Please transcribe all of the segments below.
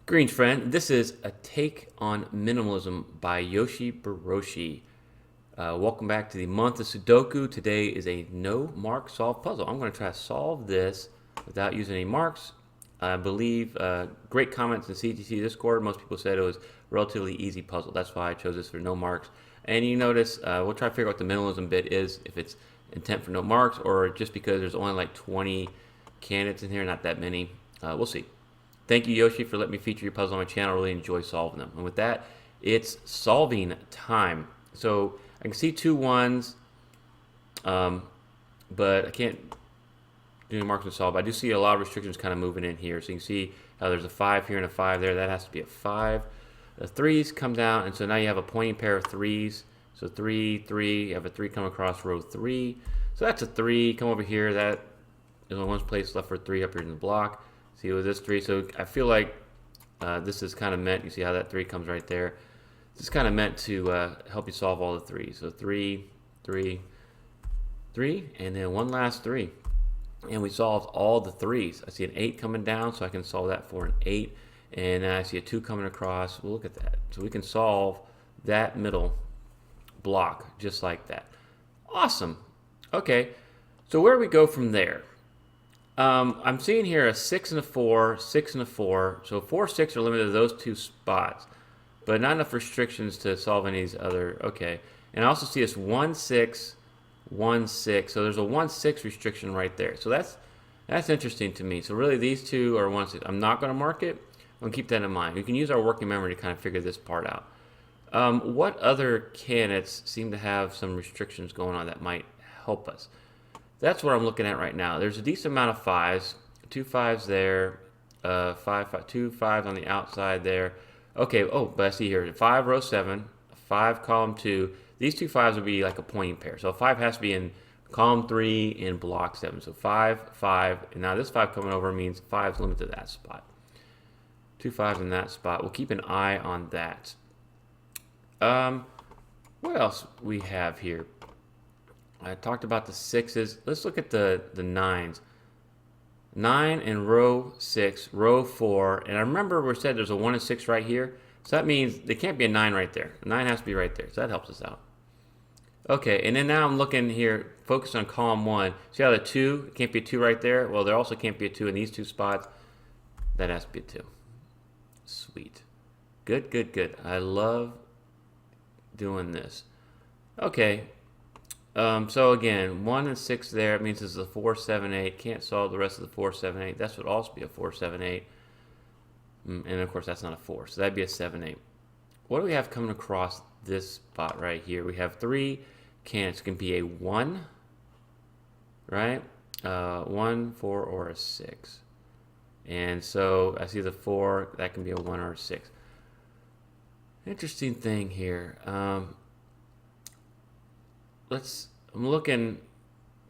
Greetings, friend. This is a Take on Minimalism by Yoshi Baroshi. Welcome back to the month of Sudoku. Today is a no mark solve puzzle. I'm going to try to solve this without using any marks. I believe great comments in CTC Discord. Most people said it was a relatively easy puzzle. That's why I chose this for no marks. And you notice we'll try to figure out what the minimalism bit is, if it's intent for no marks or just because there's only like 20 candidates in here, not that many. We'll see. Thank you, Yoshi, for letting me feature your puzzle on my channel. I really enjoy solving them. And with that, it's solving time. So I can see two ones, but I can't do any marks to solve. I do see a lot of restrictions kind of moving in here. So you can see how there's a 5 here and a 5 there. That has to be a 5. The 3s come down, and so now you have a pointing pair of 3s. So 3, 3, you have a 3 come across row 3. So that's a 3. Come over here. That is only one place left for 3 up here in the block. See with this 3, so I feel like this is kind of meant, you see how that 3 comes right there. This is kind of meant to help you solve all the 3s. So 3, 3, 3, and then one last 3. And we solved all the 3s. I see an 8 coming down, so I can solve that for an 8. And I see a 2 coming across. Well, look at that. So we can solve that middle block just like that. Awesome. Okay, so where do we go from there? I'm seeing here a 6 and a 4, 6 and a 4. So 4, 6 are limited to those two spots, but not enough restrictions to solve any of these other. Okay, and I also see this 1, 6, 1, 6. So there's a 1, 6 restriction right there. So that's interesting to me. So really, these two are 1, 6. I'm not going to mark it. I'm going to keep that in mind. We can use our working memory to kind of figure this part out. What other candidates seem to have some restrictions going on that might help us? That's what I'm looking at right now. There's a decent amount of 5s, 2 5s there, 5, 5, 2 5s on the outside there. Okay, oh, but I see here 5 row 7, 5 column 2. These two 5s would be like a pointing pair. So a 5 has to be in column 3 in block 7. So 5, 5, and now this 5 coming over means 5 is limited to that spot. 2 5s in that spot. We'll keep an eye on that. What else we have here? I talked about the 6s. Let's look at the 9s. 9 in row 6, row 4. And I remember we said there's a 1 and 6 right here. So that means there can't be a 9 right there. A 9 has to be right there. So that helps us out. Okay, and then now I'm looking here, focused on column 1. See how the 2, can't be a 2 right there? Well, there also can't be a 2 in these two spots. That has to be a 2. Sweet. Good, good, good. I love doing this. Okay. So again, 1 and 6 there. It means this is a 4, 7, 8. Can't solve the rest of the 4, 7, 8. That would also be a 4, 7, 8. And of course, that's not a 4. So that'd be a 7, 8. What do we have coming across this spot right here? We have 3 candidates. It can be a 1, right? 1, 4, or a 6. And so I see the 4. That can be a 1 or a 6. Interesting thing here. I'm looking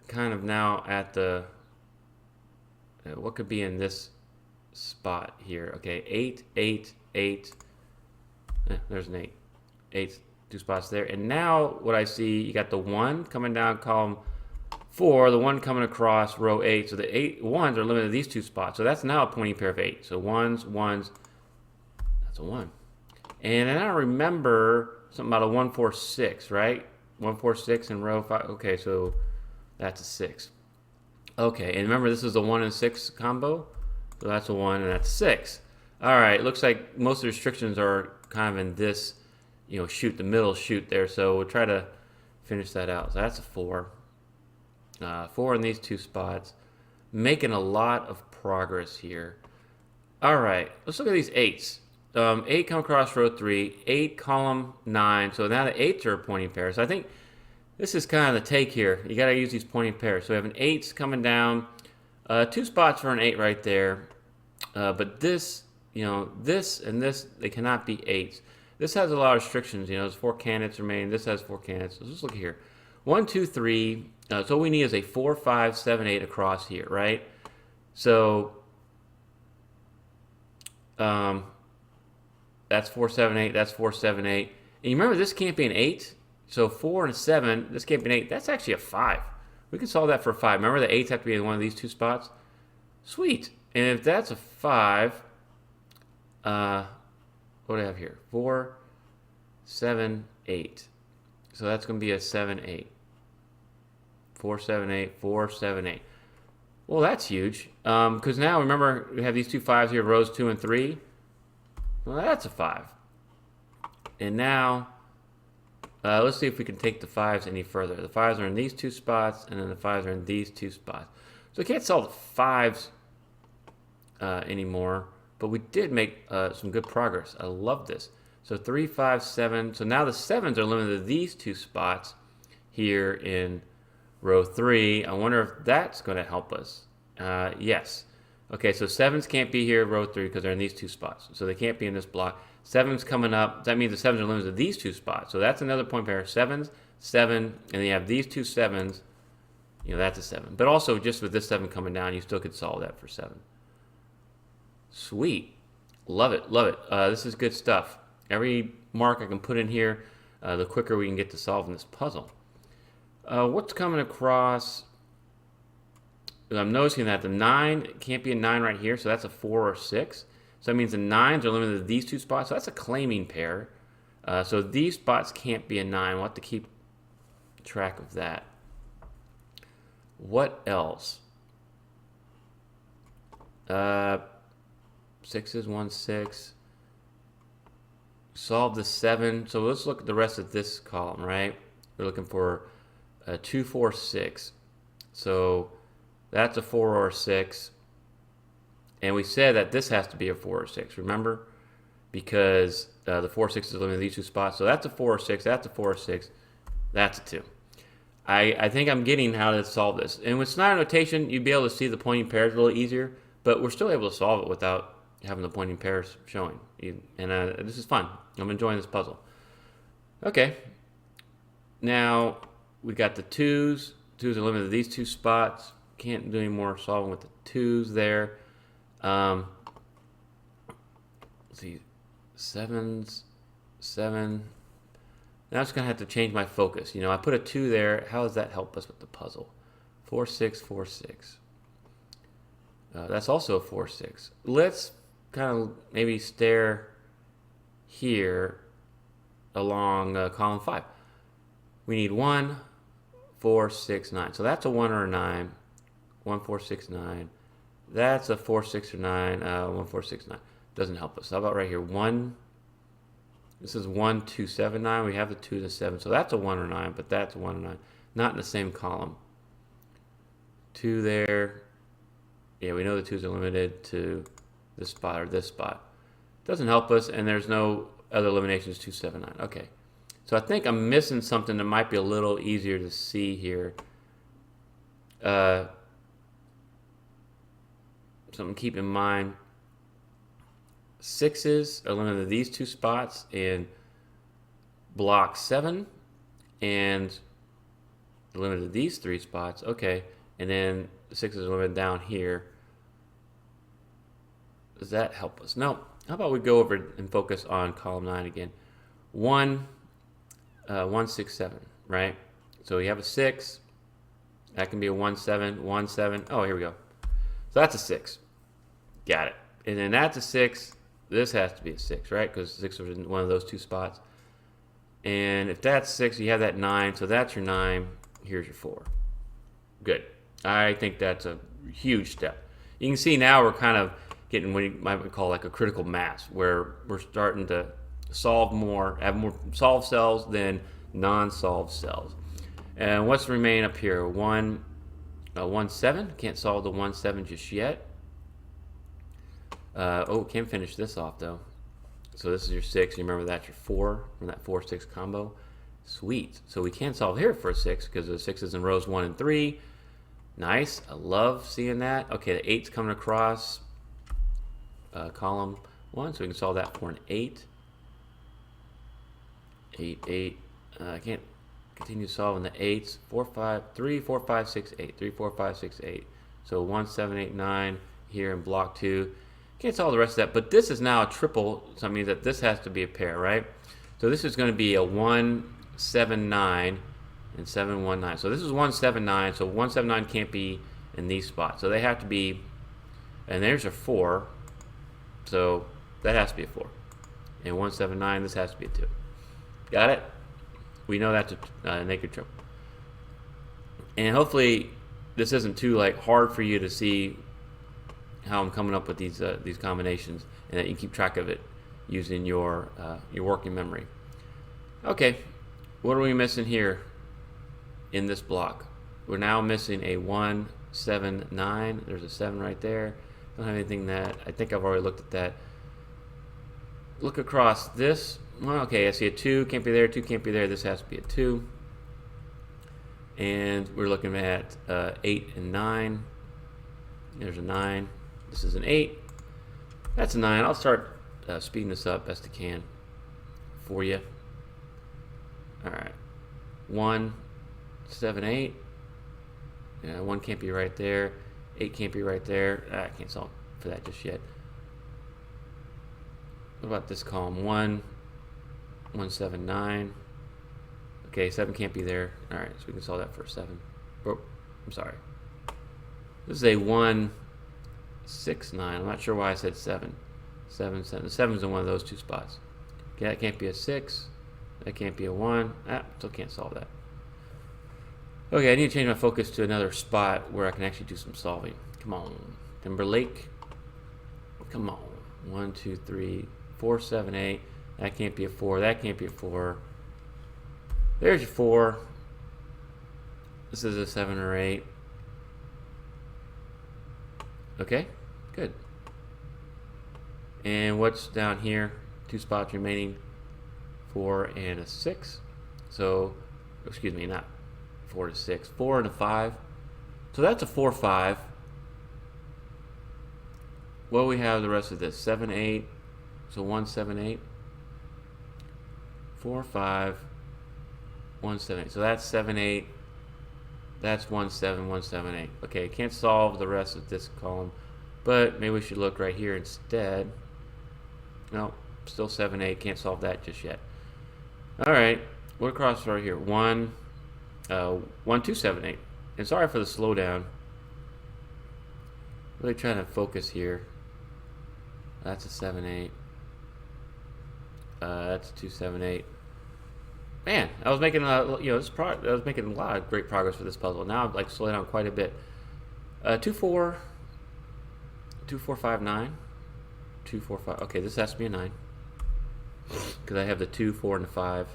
kind of now at the what could be in this spot here. Okay, 8, 8, 8. There's an 8. 8, 2 spots there. And now what I see, you got the 1 coming down column 4, the 1 coming across row 8. So the 8 1s are limited to these two spots. So that's now a pointing pair of 8. So 1s, 1s. That's a 1. And then I remember something about a 1, 4, 6, right? 1, 4, 6 in row 5. Okay, so that's a 6. Okay, and remember this is the 1 and 6 combo. So that's a 1 and that's a 6. All right, looks like most of the restrictions are kind of in this, shoot, the middle shoot there. So we'll try to finish that out. So that's a 4. 4 in these two spots. Making a lot of progress here. All right, let's look at these 8s. 8 come across row 3, 8 column 9. So now the 8s are a pointing pair. So I think this is kind of the take here. You got to use these pointing pairs. So we have an 8's coming down, 2 spots for an 8 right there. But this, this and this, they cannot be 8s. This has a lot of restrictions. There's 4 candidates remaining. This has 4 candidates. So let's look here. 1, 2, 3. So what we need is a 4, 5, 7, 8 across here, right? So that's 4, 7, 8. That's 4, 7, 8. And you remember this can't be an 8. So 4 and a 7. This can't be an 8. That's actually a 5. We can solve that for 5. Remember the 8s have to be in one of these two spots? Sweet. And if that's a 5, what do I have here? 4, 7, 8. So that's going to be a 7, 8. 4, 7, 8, 4, 7, 8. Well, that's huge. Because now, remember, we have these two 5s here, rows 2 and 3. Well, that's a 5. And now, let's see if we can take the 5s any further. The 5s are in these two spots, and then the 5s are in these two spots. So we can't solve the 5s anymore, but we did make some good progress. I love this. So 3, 5, 7. So now the 7s are limited to these two spots here in row 3. I wonder if that's going to help us. Yes. Okay, so 7s can't be here in row 3 because they're in these two spots. So they can't be in this block. 7's coming up. That means the 7s are limited to these two spots. So that's another point pair. 7s, 7, and then you have these two 7s. You know, that's a 7. But also, just with this 7 coming down, you still could solve that for 7. Sweet. Love it, love it. This is good stuff. Every mark I can put in here, the quicker we can get to solving this puzzle. What's coming across? I'm noticing that the 9 can't be a 9 right here, so that's a 4 or 6. So that means the 9s are limited to these two spots, so that's a claiming pair. So these spots can't be a 9. We'll have to keep track of that. What else? 6s, 1, 6. Solve the 7. So let's look at the rest of this column, right? We're looking for 2, 4, 6. So that's a 4 or a 6. And we said that this has to be a 4 or 6, remember? Because the 4 or 6 is limited to these two spots. So that's a 4 or 6. That's a 4 or 6. That's a 2. I think I'm getting how to solve this. And with Snyder notation, you'd be able to see the pointing pairs a little easier. But we're still able to solve it without having the pointing pairs showing. And this is fun. I'm enjoying this puzzle. Okay. Now, we got the 2s. 2s are limited to these two spots. Can't do any more solving with the 2s there. Let's see. 7s. 7. Now I'm just going to have to change my focus. You know, I put a 2 there. How does that help us with the puzzle? 4, 6, 4, 6. That's also a 4, 6. Let's kind of maybe stare here along column 5. We need 1, 4, 6, 9. So that's a 1 or a 9. 1, 4, 6, 9. That's a 4, 6, or 9. 1, 4, 6, 9. Doesn't help us. How about right here? 1. This is 1, 2, 7, 9. We have the 2 and the 7. So that's a 1 or 9, but that's a 1 or 9. Not in the same column. 2 there. Yeah, we know the 2s are limited to this spot or this spot. Doesn't help us, and there's no other eliminations. 2, 7, 9. Okay. So I think I'm missing something that might be a little easier to see here. Something to keep in mind. 6s are limited to these two spots in block 7, and limited to these 3 spots. Okay, and then the 6s are limited down here. Does that help us? No. How about we go over and focus on column 9 again? 1, 1, 6, 7, right? So we have a 6. That can be a 1, 7, 1, 7. Oh, here we go. So that's a 6. Got it. And then that's a 6. This has to be a 6, right? Because 6 was in one of those two spots. And if that's 6, you have that 9. So that's your 9. Here's your 4. Good. I think that's a huge step. You can see now we're kind of getting what you might call like a critical mass, where we're starting to solve more, have more solved cells than non-solved cells. And what's remain up here? 1, 7. Can't solve the 1, 7 just yet. Can finish this off though. So this is your 6. You remember that's your 4 from that 4, 6 combo. Sweet. So we can solve here for a 6 because the 6 is in rows 1 and 3. Nice. I love seeing that. Okay, the 8's coming across column 1, so we can solve that for an 8. 8, 8. I can't continue solving the 8s. 4, 5, 3, 4, 5, 6, 8. 3, 4, 5, 6, 8. So 1, 7, 8, 9 here in block 2. Can't solve the rest of that, but this is now a triple, so that means that this has to be a pair, right? So this is going to be a 1, 7, 9, and 7, 1, 9. So this is 1, 7, 9, so 1, 7, 9 can't be in these spots. So they have to be, and there's a 4. So That has to be a 4. And 179, this has to be a 2. Got it? We know that's a naked triple. And hopefully this isn't too hard for you to see how I'm coming up with these combinations, and that you keep track of it using your working memory. Okay, what are we missing here in this block? We're now missing a 1, 7, 9. There's a 7 right there. Don't have anything that I think I've already looked at that. Look across this. Well, okay, I see a 2, can't be there, 2 can't be there. This has to be a 2. And we're looking at 8 and 9. There's a 9. This is an 8. That's a 9. I'll start speeding this up best I can for you. All right. 1, 7, 8. Yeah, 1 can't be right there. 8 can't be right there. I can't solve for that just yet. What about this column? 1, 1, 7, 9. Okay, 7 can't be there. All right, so we can solve that for 7. Oh, I'm sorry. This is a 1, 6, 9. I'm not sure why I said 7. 7, 7. 7's in one of those two spots. Okay, that can't be a 6. That can't be a 1. Still can't solve that. Okay, I need to change my focus to another spot where I can actually do some solving. Come on. Timberlake. Come on. 1, 2, 3, 4, 7, 8. That can't be a 4. That can't be a 4. There's your 4. This is a 7 or 8. Okay, good. And what's down here? 2 spots remaining. 4 and a 6. So, excuse me, not 4 to 6. 4 and a 5. So that's a 4, 5. What do we have the rest of this? 7, 8. So 1, 7, 8. 4, 5. 1, 7, 8. So that's 7, 8. That's 1, 7, 1, 7, 8. Okay, can't solve the rest of this column, but maybe we should look right here instead. No, still 7, 8. Can't solve that just yet. All right, what across right here? 1, 1, 2, 7, 8. And sorry for the slowdown. Really trying to focus here. That's a 7, 8. That's a 2, 7, 8. Man, I was making I was making a lot of great progress for this puzzle. Now I've slowed down quite a bit. 2, 4, 2, 4, 5, 9. 2, 4, 5. Okay, this has to be a 9 because I have the 2, 4, and the 5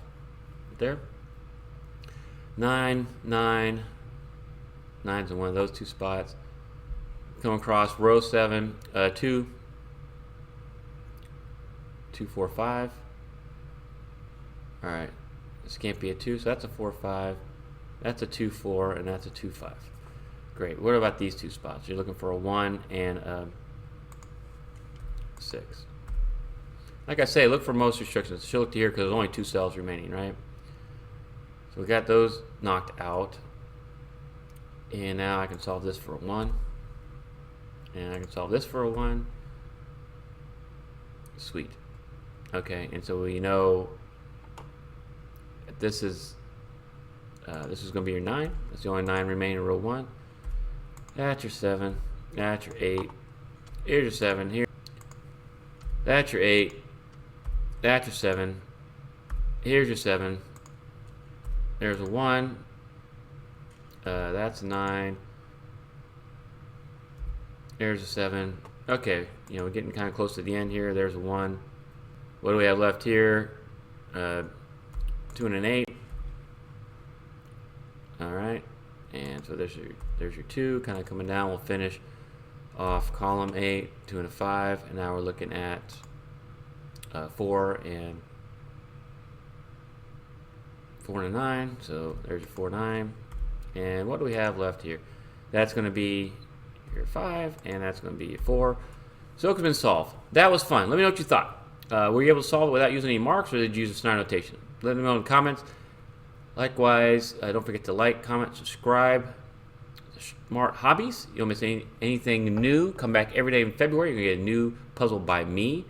there. 9, 9. 9's in one of those two spots. Come across row 7. 2, 2, 4, 5. All right. This can't be a 2, so that's a 4, 5. That's a 2, 4, and that's a 2, 5. Great. What about these two spots? You're looking for a 1 and a 6. Like I say, look for most restrictions. She'll look to here because there's only 2 cells remaining, right? So we got those knocked out. And now I can solve this for a 1. And I can solve this for a 1. Sweet. Okay, and so we know this is going to be your 9. That's the only 9 remaining in row 1. That's your 7. That's your 8. Here's your 7. Here. That's your 8. That's your 7. Here's your 7. There's a 1. That's a 9. There's a 7. Okay, we're getting kind of close to the end here. There's a 1. What do we have left here? 2 and an 8. All right, and so there's your 2 kind of coming down. We'll finish off column 8, 2 and a 5, and now we're looking at 4 and 4 and a 9. So there's your 4, 9, and what do we have left here? That's going to be your 5, and that's going to be your 4. Sudoku's been solved. That was fun. Let me know what you thought. Were you able to solve it without using any marks, or did you use a snide notation? Let me know in the comments. Likewise, don't forget to like, comment, subscribe. Smart Hobbies. You don't miss anything new. Come back every day in February. You're going to get a new puzzle by me.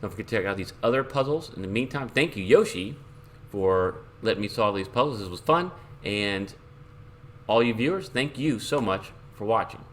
Don't forget to check out these other puzzles. In the meantime, thank you, Yoshi, for letting me solve these puzzles. This was fun. And all you viewers, thank you so much for watching.